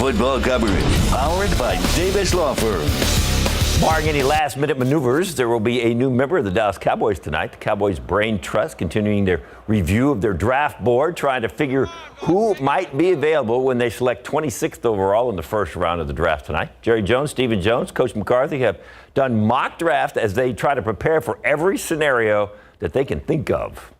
football coverage, powered by Davis Law Firm. Barring any last-minute maneuvers, there will be a new member of the Dallas Cowboys tonight. The Cowboys Brain Trust continuing their review of their draft board, trying to figure who might be available when they select 26th overall in the first round of the draft tonight. Jerry Jones, Stephen Jones, Coach McCarthy have done mock draft as they try to prepare for every scenario that they can think of.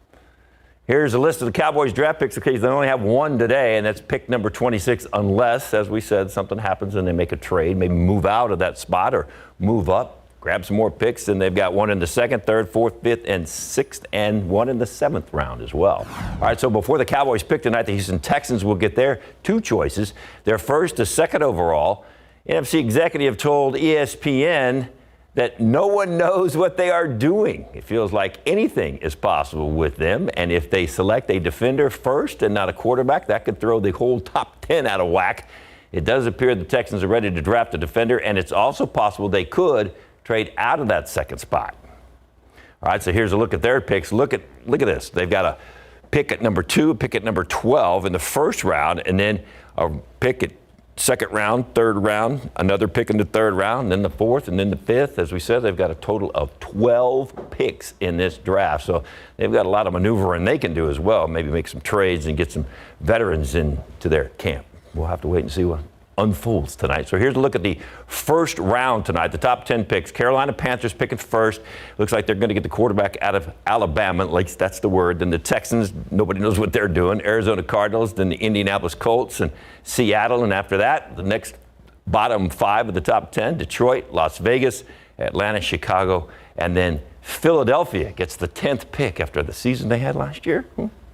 Here's a list of the Cowboys draft picks in case they only have one today, and that's pick number 26, unless, as we said, something happens and they make a trade, maybe move out of that spot or move up, grab some more picks, and they've got one in the second, third, fourth, fifth, and sixth, and one in the seventh round as well. All right, so before the Cowboys pick tonight, the Houston Texans will get their two choices, their first to second overall. NFC executive told ESPN that no one knows what they are doing. It feels like anything is possible with them. And if they select a defender first and not a quarterback, that could throw the whole top 10 out of whack. It does appear the Texans are ready to draft a defender, and it's also possible they could trade out of that second spot. All right, so here's a look at their picks. Look at this. They've got a pick at number 2, a pick at number 12 in the first round, and then a pick at second round, third round, another pick in the third round, then the fourth, and then the fifth. As we said, they've got a total of 12 picks in this draft. So they've got a lot of maneuvering they can do as well. Maybe make some trades and get some veterans into their camp. We'll have to wait and see what unfolds tonight. So here's a look at the first round tonight. The top 10 picks. Carolina Panthers picking first. Looks like they're going to get the quarterback out of Alabama. At least that's the word. Then the Texans, nobody knows what they're doing. Arizona Cardinals, then the Indianapolis Colts and Seattle. And after that, the next bottom 5 of the top 10, Detroit, Las Vegas, Atlanta, Chicago, and then Philadelphia gets the 10th pick after the season they had last year.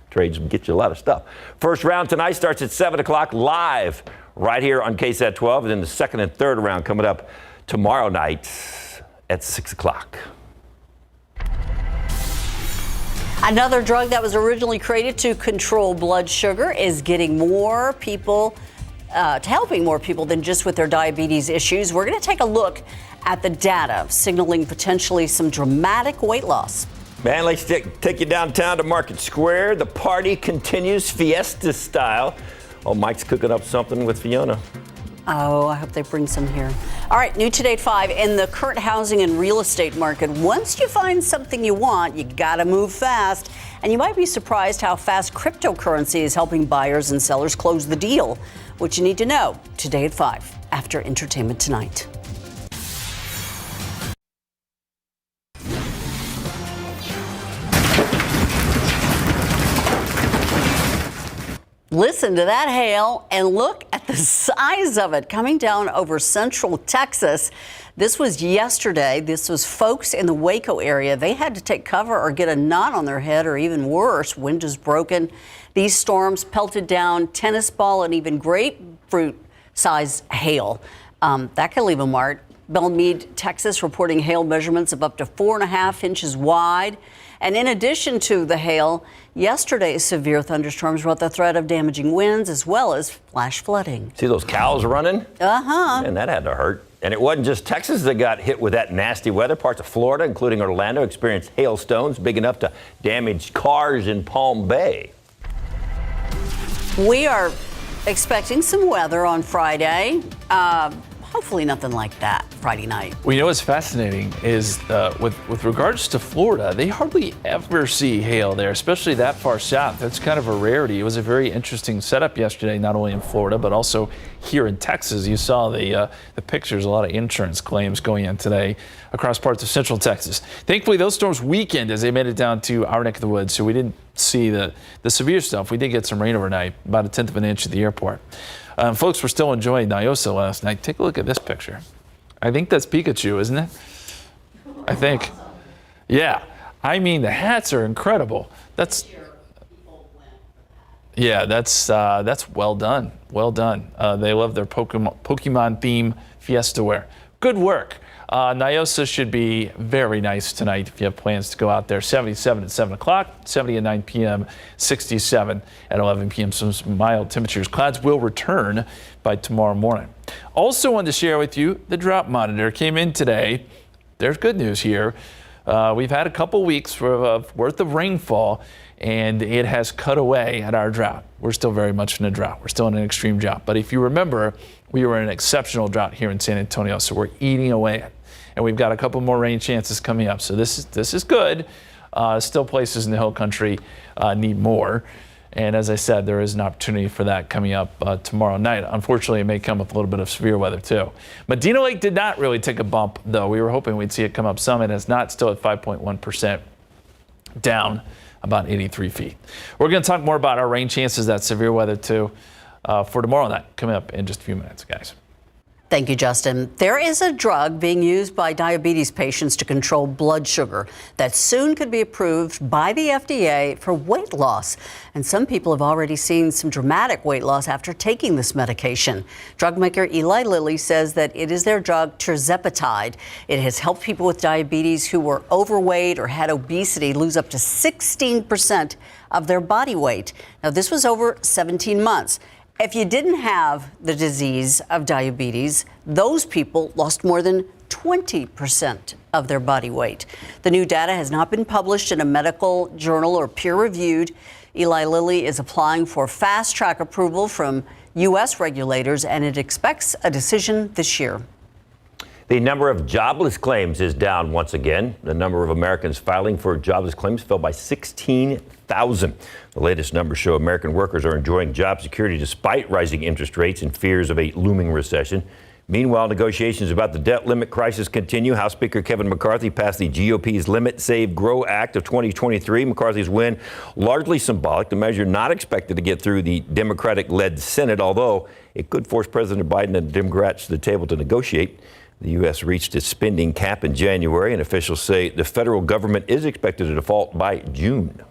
Trades get you a lot of stuff. First round tonight starts at 7 o'clock live right here on KSAT12, and then the second and third round coming up tomorrow night at 6 o'clock. Another drug that was originally created to control blood sugar is getting more people, helping more people than just with their diabetes issues. We're going to take a look at the data signaling potentially some dramatic weight loss. Man, let's take you downtown to Market Square. The party continues fiesta style. Oh, Mike's cooking up something with Fiona. Oh, I hope they bring some here. All right, new today at 5. In the current housing and real estate market, once you find something you want, you gotta move fast. And you might be surprised how fast cryptocurrency is helping buyers and sellers close the deal. What you need to know today at 5 after Entertainment Tonight. Listen to that hail and look at the size of it coming down over central Texas. This was yesterday. This was folks in the Waco area. They had to take cover or get a knot on their head, or even worse, windows broken. These storms pelted down tennis ball and even grapefruit-sized hail. That can leave a mark. Belmead, Texas, reporting hail measurements of up to 4.5 inches wide. And in addition to the hail, yesterday's severe thunderstorms brought the threat of damaging winds as well as flash flooding. See those cows running? Uh-huh. And that had to hurt. And it wasn't just Texas that got hit with that nasty weather. Parts of Florida, including Orlando, experienced hailstones big enough to damage cars in Palm Bay. We are expecting some weather on Friday. Hopefully nothing like that Friday night. Well, you know what's fascinating is with regards to Florida, they hardly ever see hail there, especially that far south. That's kind of a rarity. It was a very interesting setup yesterday, not only in Florida, but also here in Texas. You saw the pictures, a lot of insurance claims going in today across parts of central Texas. Thankfully, those storms weakened as they made it down to our neck of the woods, so we didn't see the severe stuff. We did get some rain overnight, about 1/10 of an inch at the airport. Folks were still enjoying Nyosa last night. Take a look at this picture. I think that's Pikachu, isn't it? I think. Yeah. I mean, the hats are incredible. That's well done. Well done. They love their Pokemon theme fiesta wear. Good work. Nyosa should be very nice tonight if you have plans to go out there. 77 at 7 o'clock, 70 at 9 p.m., 67 at 11 p.m. Some mild temperatures. Clouds will return by tomorrow morning. Also wanted to share with you the drought monitor came in today. There's good news here. We've had a couple weeks worth of rainfall, and it has cut away at our drought. We're still very much in a drought. We're still in an extreme drought. But if you remember, we were in an exceptional drought here in San Antonio, so we're eating away at it. And we've got a couple more rain chances coming up. So this is good. Still places in the hill country need more. And as I said, there is an opportunity for that coming up tomorrow night. Unfortunately, it may come with a little bit of severe weather too. Medina Lake did not really take a bump, though. We were hoping we'd see it come up some. It has not, still at 5.1%, down about 83 feet. We're going to talk more about our rain chances, that severe weather too, for tomorrow night, coming up in just a few minutes, guys. Thank you, Justin. There is a drug being used by diabetes patients to control blood sugar that soon could be approved by the FDA for weight loss. And some people have already seen some dramatic weight loss after taking this medication. Drug maker Eli Lilly says that it is their drug tirzepatide. It has helped people with diabetes who were overweight or had obesity lose up to 16% of their body weight. Now, this was over 17 months. If you didn't have the disease of diabetes, those people lost more than 20% of their body weight. The new data has not been published in a medical journal or peer-reviewed. Eli Lilly is applying for fast-track approval from U.S. regulators, and it expects a decision this year. The number of jobless claims is down once again. The number of Americans filing for jobless claims fell by 16,000. The latest numbers show American workers are enjoying job security despite rising interest rates and fears of a looming recession. Meanwhile, negotiations about the debt limit crisis continue. House Speaker Kevin McCarthy passed the GOP's Limit, Save, Grow Act of 2023. McCarthy's win largely symbolic. The measure not expected to get through the Democratic-led Senate, although it could force President Biden and the Democrats to the table to negotiate. The U.S. reached its spending cap in January, and officials say the federal government is expected to default by June.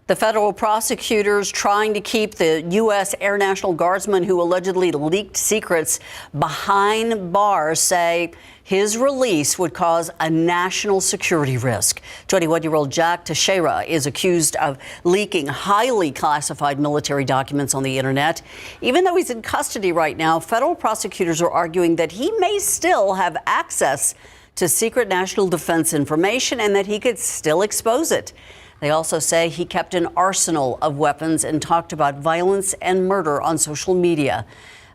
The federal prosecutors trying to keep the U.S. Air National Guardsman who allegedly leaked secrets behind bars say his release would cause a national security risk. 21-year-old Jack Teixeira is accused of leaking highly classified military documents on the internet. Even though he's in custody right now, federal prosecutors are arguing that he may still have access to secret national defense information and that he could still expose it. They also say he kept an arsenal of weapons and talked about violence and murder on social media.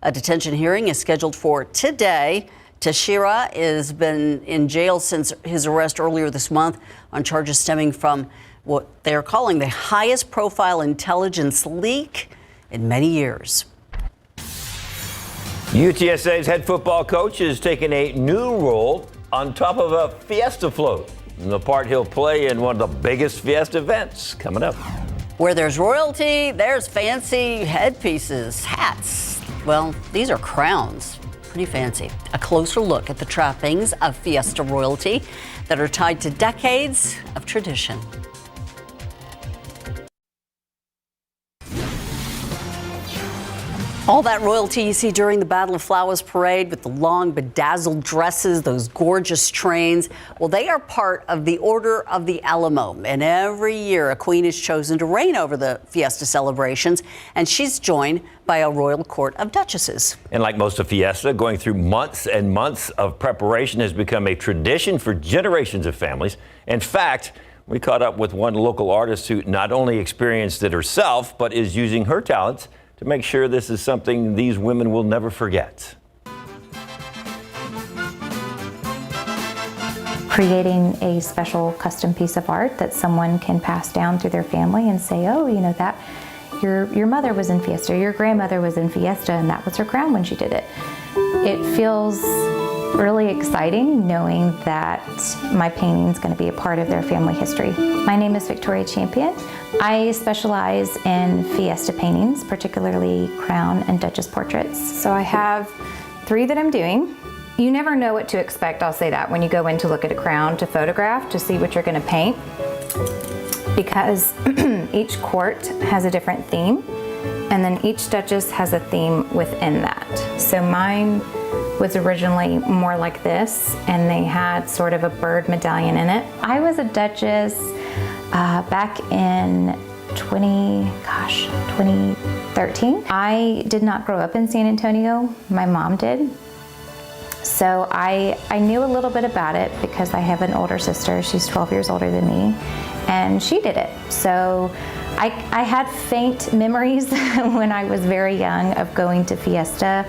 A detention hearing is scheduled for today. Teixeira has been in jail since his arrest earlier this month on charges stemming from what they're calling the highest profile intelligence leak in many years. UTSA's head football coach is taking a new role on top of a Fiesta float. The part he'll play in one of the biggest Fiesta events coming up. Where there's royalty, there's fancy headpieces, hats. Well, these are crowns. Pretty fancy. A closer look at the trappings of Fiesta royalty that are tied to decades of tradition. All that royalty you see during the Battle of Flowers parade with the long bedazzled dresses, those gorgeous trains, well, they are part of the Order of the Alamo. And every year a queen is chosen to reign over the Fiesta celebrations, and she's joined by a royal court of duchesses. And like most of Fiesta, going through months and months of preparation has become a tradition for generations of families. In fact, we caught up with one local artist who not only experienced it herself, but is using her talents to make sure this is something these women will never forget. Creating a special custom piece of art that someone can pass down through their family and say, oh, you know, that your mother was in Fiesta, your grandmother was in Fiesta, and that was her crown when she did it. It feels really exciting knowing that my painting is going to be a part of their family history. My name is Victoria Champion. I specialize in Fiesta paintings, particularly crown and duchess portraits. So I have 3 that I'm doing. You never know what to expect, I'll say that, when you go in to look at a crown to photograph to see what you're going to paint, because each court has a different theme, and then each duchess has a theme within that. So mine was originally more like this, and they had sort of a bird medallion in it. I was a duchess back in 2013. I did not grow up in San Antonio. My mom did. So I knew a little bit about it because I have an older sister. She's 12 years older than me, and she did it. So I had faint memories when I was very young of going to Fiesta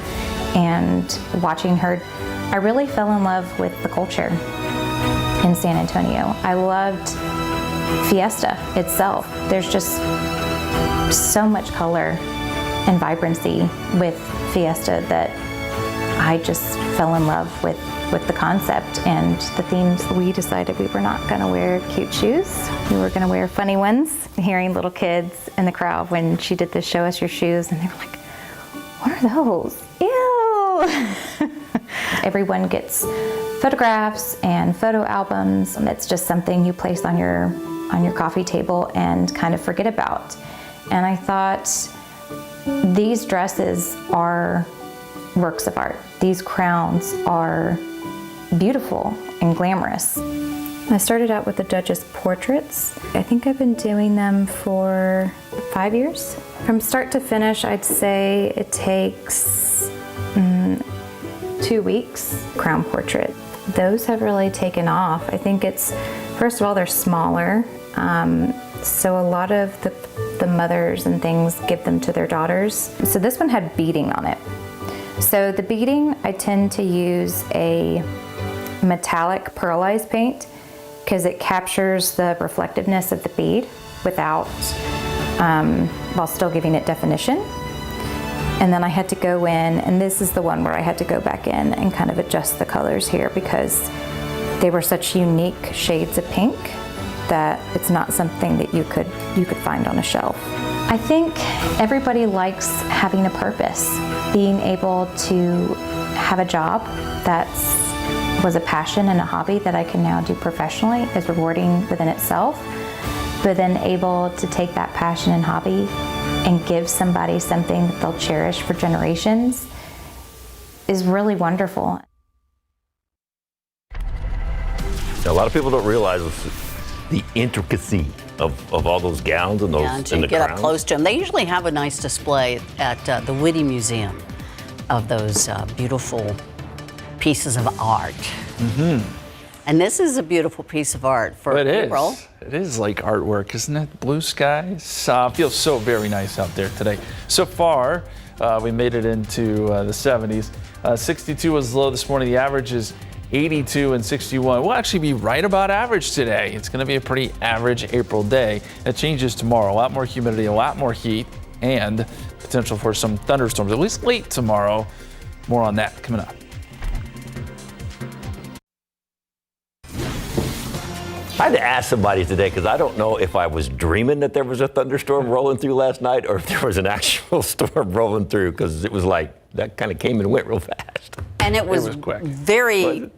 and watching her. I really fell in love with the culture in San Antonio. I loved Fiesta itself. There's just so much color and vibrancy with Fiesta that I just fell in love with the concept and the themes. We decided we were not going to wear cute shoes. We were going to wear funny ones. Hearing little kids in the crowd when she did this show us your shoes, and they were like, what are those? Ew! Everyone gets photographs and photo albums. It's just something you place on your coffee table and kind of forget about. And I thought, these dresses are works of art. These crowns are beautiful and glamorous. I started out with the judges' portraits. I think I've been doing them for 5 years. From start to finish, I'd say it takes 2 weeks. Crown portrait. Those have really taken off. I think it's, first of all, they're smaller. So a lot of the mothers and things give them to their daughters. So this one had beading on it. So the beading, I tend to use a metallic pearlized paint because it captures the reflectiveness of the bead without, while still giving it definition. And then I had to go in, and this is the one where I had to go back in and kind of adjust the colors here because they were such unique shades of pink that it's not something that you could find on a shelf. I think everybody likes having a purpose. Being able to have a job that was a passion and a hobby that I can now do professionally is rewarding within itself, but then able to take that passion and hobby and give somebody something that they'll cherish for generations is really wonderful. A lot of people don't realize the intricacy of all those gowns and those and to and the get crowns. up close to them. They usually have a nice display at the Whitty Museum of those beautiful pieces of art. Mm-hmm. And this is a beautiful piece of art for April. It is like artwork, isn't it? Blue skies. Feels so very nice out there today. So far, we made it into the 70s. 62 was the low this morning. The average is 82 and 61. We'll actually be right about average today. It's going to be a pretty average April day. It changes tomorrow. A lot more humidity, a lot more heat, and potential for some thunderstorms, at least late tomorrow. More on that coming up. I had to ask somebody today because I don't know if I was dreaming that there was a thunderstorm rolling through last night or if there was an actual storm rolling through, because it was like that kind of came and went real fast. And it was quick. very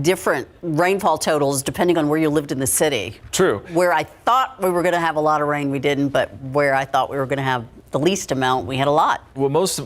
different rainfall totals depending on where you lived in the city. True. Where I thought we were going to have a lot of rain, we didn't, but where I thought we were going to have the least amount, we had a lot. Well, most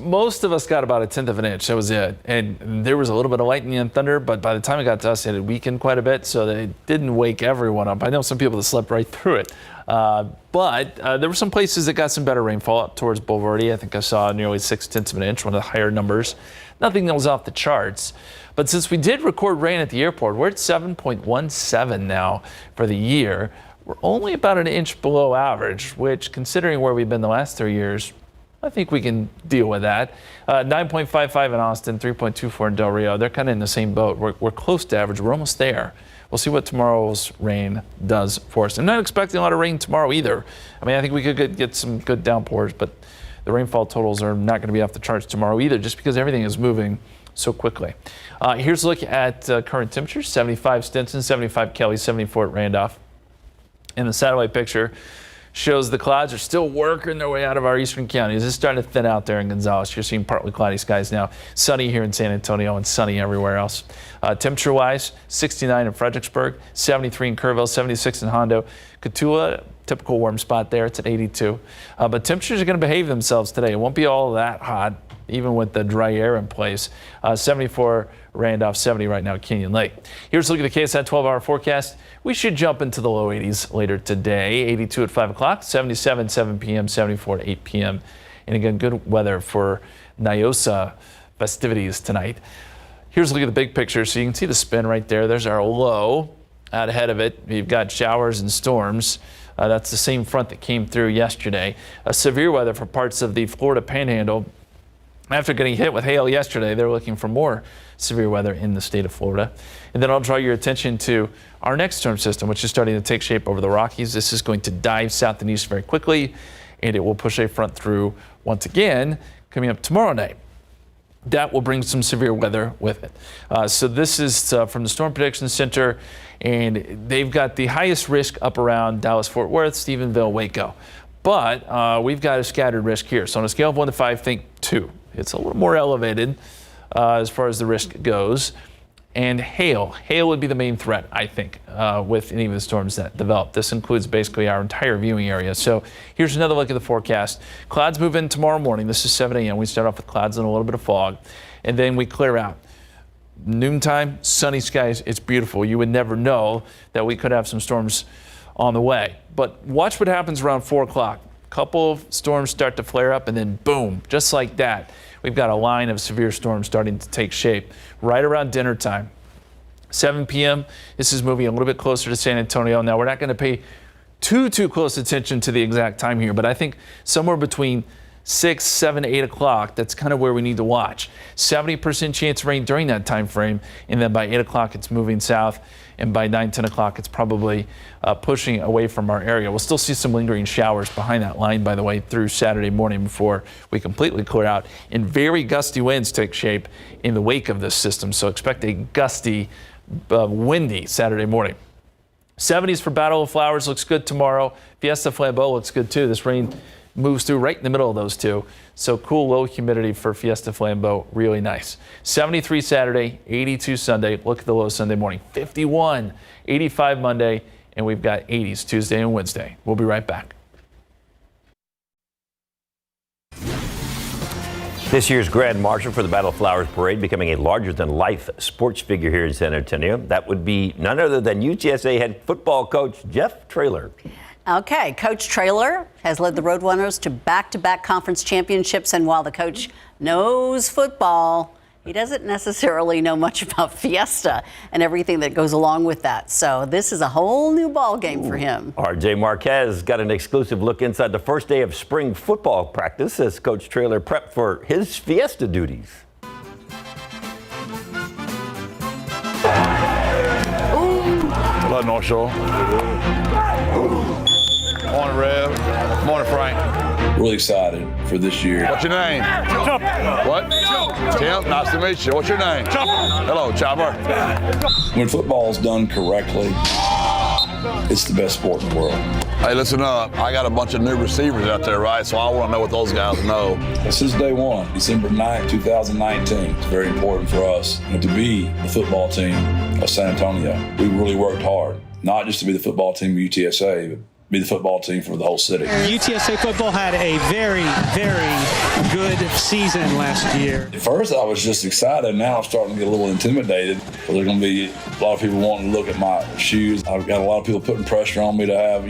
of us got about 1/10 of an inch. That was it. And there was a little bit of lightning and thunder, but by the time it got to us, it had weakened quite a bit, so they didn't wake everyone up. I know some people that slept right through it. But there were some places that got some better rainfall up towards Boulevardy. I think I saw nearly 6/10 of an inch, one of the higher numbers. Nothing that was off the charts. But since we did record rain at the airport, we're at 7.17 now for the year. We're only about an inch below average, which, considering where we've been the last 3 years, I think we can deal with that. 9.55 in Austin, 3.24 in Del Rio. They're kind of in the same boat. We're close to average. We're almost there. We'll see what tomorrow's rain does for us. I'm not expecting a lot of rain tomorrow either. I mean, I think we could get some good downpours, but the rainfall totals are not going to be off the charts tomorrow either, just because everything is moving so quickly. Here's a look at current temperatures. 75 Stinson, 75 Kelly, 74 at Randolph. And the satellite picture shows the clouds are still working their way out of our eastern counties. It's starting to thin out there in Gonzales. You're seeing partly cloudy skies now. Sunny here in San Antonio and sunny everywhere else. Temperature-wise, 69 in Fredericksburg, 73 in Kerrville, 76 in Hondo. Cotulla, typical warm spot there. It's at 82. But temperatures are going to behave themselves today. It won't be all that hot, even with the dry air in place. 74 Randolph, 70 right now at Canyon Lake. Here's a look at the KSAT 12-hour forecast. We should jump into the low 80s later today. 82 at 5 o'clock, 77 7 p.m., 74 at 8 p.m. And again, good weather for NIOSA festivities tonight. Here's a look at the big picture. So you can see the spin right there. There's our low out ahead of it. You've got showers and storms. That's the same front that came through yesterday. Severe weather for parts of the Florida Panhandle. After getting hit with hail yesterday, they're looking for more severe weather in the state of Florida. And then I'll draw your attention to our next storm system, which is starting to take shape over the Rockies. This is going to dive south and east very quickly, and it will push a front through once again coming up tomorrow night. That will bring some severe weather with it. So this is from the Storm Prediction Center, and they've got the highest risk up around Dallas-Fort Worth, Stephenville, Waco. But we've got a scattered risk here. So on a scale of 1 to 5, think 2. It's a little more elevated as far as the risk goes. And hail. Hail would be the main threat, I think, with any of the storms that develop. This includes basically our entire viewing area. So here's another look at the forecast. Clouds move in tomorrow morning. This is 7 a.m. We start off with clouds and a little bit of fog, and then we clear out. Noontime, sunny skies. It's beautiful. You would never know that we could have some storms on the way. But watch what happens around 4 o'clock. A couple of storms start to flare up, and then boom, just like that. We've got a line of severe storms starting to take shape right around dinner time. 7 p.m. This is moving a little bit closer to San Antonio. Now, we're not going to pay too close attention to the exact time here, but I think somewhere between 6, 7, 8 o'clock, that's kind of where we need to watch. 70% chance of rain during that time frame, and then by 8 o'clock, it's moving south, and by 9, 10 o'clock, it's probably pushing away from our area. We'll still see some lingering showers behind that line, by the way, through Saturday morning before we completely clear out. And very gusty winds take shape in the wake of this system, so expect a gusty, windy Saturday morning. 70s for Battle of Flowers looks good tomorrow. Fiesta Flambeau looks good too. This rain moves through right in the middle of those two. So cool, low humidity for Fiesta Flambeau, really nice. 73 Saturday, 82 Sunday. Look at the low Sunday morning. 51, 85 Monday, and we've got 80s Tuesday and Wednesday. We'll be right back. This year's Grand Marshal for the Battle of Flowers Parade becoming a larger-than-life sports figure here in San Antonio. That would be none other than UTSA head football coach Jeff Traylor. Okay, Coach Traylor has led the Roadrunners to back-to-back conference championships, and while the coach knows football, he doesn't necessarily know much about Fiesta and everything that goes along with that. So this is a whole new ball game for him. RJ Marquez got an exclusive look inside the first day of spring football practice as Coach Traylor prepped for his Fiesta duties. Hello, North Shore. Morning, Rev. Morning, Frank. Really excited for this year. What's your name? Chopper. What? Tim, nice to meet you. What's your name? Chopper. Hello, Chopper. When football's done correctly, it's the best sport in the world. Hey, listen up. I got a bunch of new receivers out there, right? So I want to know what those guys know. This is day one, December 9th, 2019. It's very important for us to be the football team of San Antonio. We really worked hard, not just to be the football team of UTSA, but be the football team for the whole city. UTSA football had a very, very good season last year. At first, I was just excited. Now I'm starting to get a little intimidated. There's going to be a lot of people wanting to look at my shoes. I've got a lot of people putting pressure on me to have,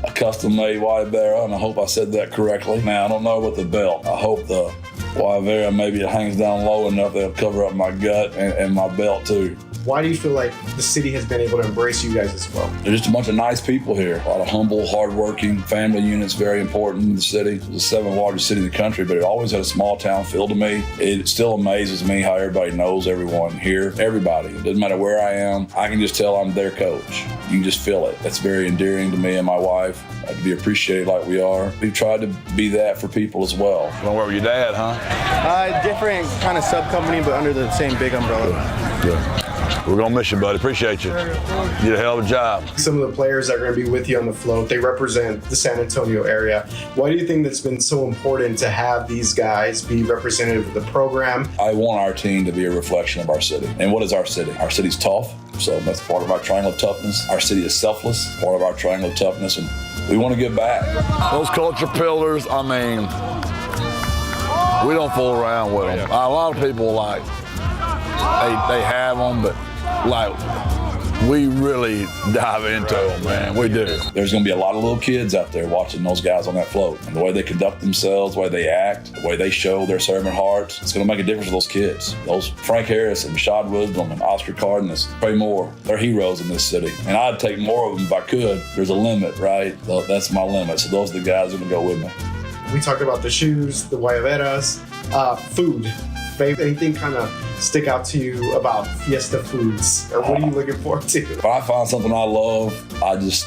a custom-made Guayabera, and I hope I said that correctly. Now, I don't know about the belt. I hope the Guayabera, maybe it hangs down low enough that it'll cover up my gut and my belt, too. Why do you feel like the city has been able to embrace you guys as well? There's just a bunch of nice people here. A lot of humble, hardworking family units, very important in the city. It's the seventh largest city in the country, but it always had a small town feel to me. It still amazes me how everybody knows everyone here. Everybody. It doesn't matter where I am. I can just tell I'm their coach. You can just feel it. That's very endearing to me and my wife. To be appreciated like we are. We've tried to be that for people as well. You want to work with your dad, huh? Different kind of sub-company, but under the same big umbrella. Yeah. We're going to miss you, buddy. Appreciate you. You did a hell of a job. Some of the players that are going to be with you on the float, they represent the San Antonio area. Why do you think that's been so important to have these guys be representative of the program? I want our team to be a reflection of our city. And what is our city? Our city's tough, so that's part of our triangle of toughness. Our city is selfless, part of our triangle of toughness, and we want to give back. Those culture pillars, I mean, we don't fool around with them. A lot of people, they have them, but, We really dive into them, man. We do. There's going to be a lot of little kids out there watching those guys on that float. And the way they conduct themselves, the way they act, the way they show their servant hearts, it's going to make a difference for those kids. Those Frank Harris and Rashad Wisdom and Oscar Cardenas, Trey Moore, they're heroes in this city. And I'd take more of them if I could. There's a limit, right? That's my limit. So those are the guys that are going to go with me. We talked about the shoes, the guayaberas, food. Babe, anything kind of stick out to you about Fiesta foods? Or what are you looking forward to? If I find something I love, I just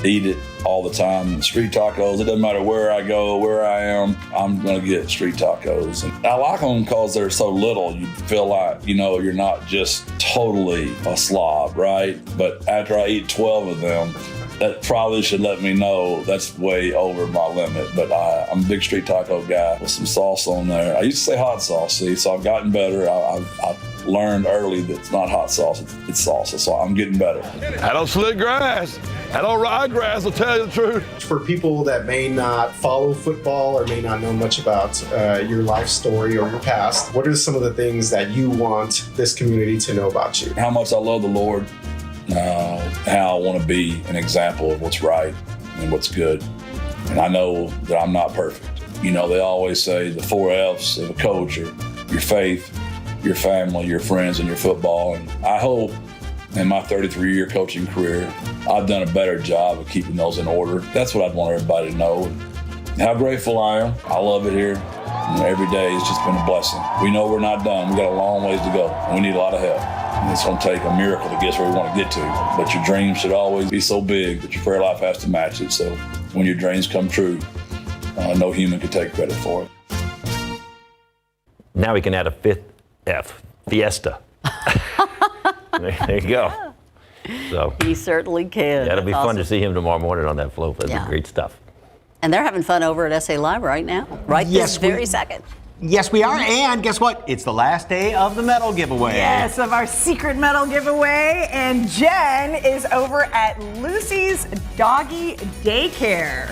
eat it all the time. Street tacos, it doesn't matter where I go, where I am, I'm going to get street tacos. And I like them because they're so little. You feel like, you're not just totally a slob, right? But after I eat 12 of them, that probably should let me know that's way over my limit. But I'm a big street taco guy with some sauce on there. I used to say hot sauce, so I've gotten better. I've learned early that it's not hot sauce, it's salsa, so I'm getting better. I don't slick grass. I don't ride grass, I'll tell you the truth. For people that may not follow football or may not know much about your life story or your past, what are some of the things that you want this community to know about you? How much I love the Lord, how I want to be an example of what's right and what's good. And I know that I'm not perfect. They always say the 4 F's of a coach are your faith, your family, your friends, and your football. And I hope in my 33-year coaching career, I've done a better job of keeping those in order. That's what I'd want everybody to know. And how grateful I am. I love it here. And every day has just been a blessing. We know we're not done. We got a long ways to go. And we need a lot of help. And it's going to take a miracle to get us where we want to get to. But your dreams should always be so big that your prayer life has to match it. So when your dreams come true, no human can take credit for it. Now we can add a 5th F, Fiesta. There you go. So He certainly can. that'll be That's fun to awesome. see him tomorrow morning on that float. That's Yeah. great stuff. And they're having fun over at SA Live right now, right Yes, this very second. Yes, we are. And guess what? It's the last day of the medal giveaway. Yes, of our secret medal giveaway. And Jen is over at Lucy's Doggy Daycare.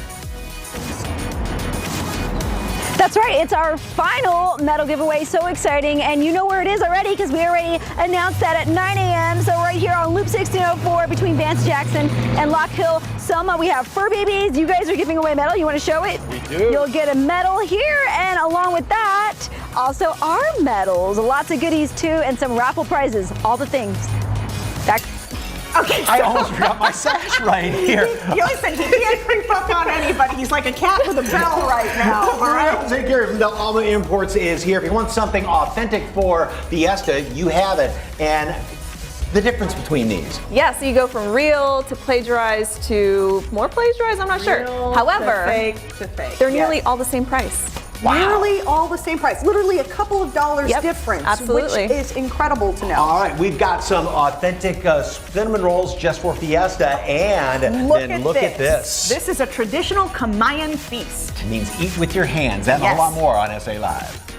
That's right, it's our final medal giveaway. So exciting, and you know where it is already because we already announced that at 9 a.m. So right here on Loop 1604 between Vance Jackson and Lock Hill, Selma, we have fur babies. You guys are giving away a medal. You want to show it? We do. You'll get a medal here, and along with that, also our medals. Lots of goodies too, and some raffle prizes. All the things. Back. Okay, so I almost forgot my sash right here. listen, he can't creep up on anybody. He's like a cat with a bell right now. All right. Take care of Alma Imports is here. If you want something authentic for Fiesta, you have it. And the difference between these. Yeah, so you go from real to plagiarized to more plagiarized, I'm not sure. However, to fake. they're nearly all the same price. Nearly all the same price. Literally a couple of dollars Yep, difference, absolutely. which is incredible to know. All right, we've got some authentic cinnamon rolls just for Fiesta, and Look at this. This is a traditional Kamayan feast. It means eat with your hands. That and Yes. a lot more on SA Live.